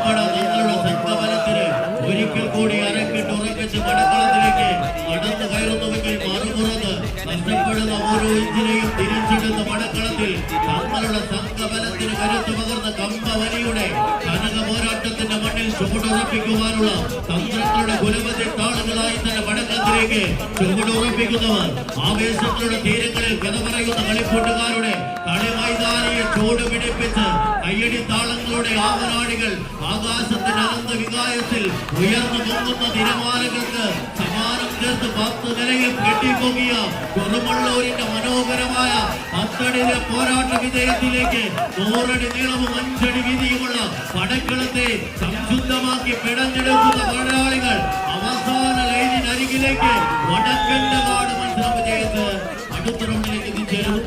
കഷ്ടപ്പാട് നിങ്ങളുടെ സംഘബലത്തിന് ഒരിക്കൽ കൂടി അരക്കിട്ട് ഉറപ്പിച്ച് മടക്കളത്തിലേക്ക് കടന്നു കയറുന്നുവെങ്കിൽ മറുപുറത്ത് കഷ്ടപ്പെടുന്ന ഓരോ ഇഞ്ചിനെയും തിരിച്ചിടുന്ന മടക്കളത്തിൽ തങ്ങളുടെ സംഘബലത്തിന് കരുത്ത് പകർന്ന കമ്പവലിയുടെ കനക പോരാട്ടത്തിന്റെ മണ്ണിൽ ചുവടുറപ്പിക്കുവാനുള്ള തന്ത്രങ്ങളുടെ കുലപതി താളുകളായി തന്നെ മടക്കത്തിലേക്ക് ചുവടുറപ്പിക്കുന്നവർ ആവേശങ്ങളുടെ തീരങ്ങളിൽ കഥ പറയുന്ന കളിക്കൂട്ടുകാരുടെ കളിമൈതാനിയെ ചൂട് പിടിപ്പിച്ച് കയ്യടി താളങ്ങളുടെ ആവനാടികൾ ആകാശത്തിന്റെ അനന്ത വികായത്തിൽ ഉയർന്നു പൊങ്ങുന്ന തിരമാലകൾക്ക് സമാനം ചേർത്ത് 10 നിലയിൽ കെട്ടിപ്പൊങ്ങിയ കുറുമള്ളൂരിന്റെ മനോഹരമായ 10 അടിയിലെ പോരാട്ട വിജയത്തിലേക്ക് 100 അടി നീളവും 5 അടി വീതിയുമുള്ള പടക്കളത്തെ സംശുദ്ധമാക്കി പിടഞ്ഞെടുക്കുന്ന പോരാളികൾ അവസാന ലൈനിനരികിലേക്ക് വടക്കന്റെ കാട് മത്സരം വിജയിച്ച് അടുത്ത റൗണ്ടിലേക്ക് എത്തിച്ചേരും.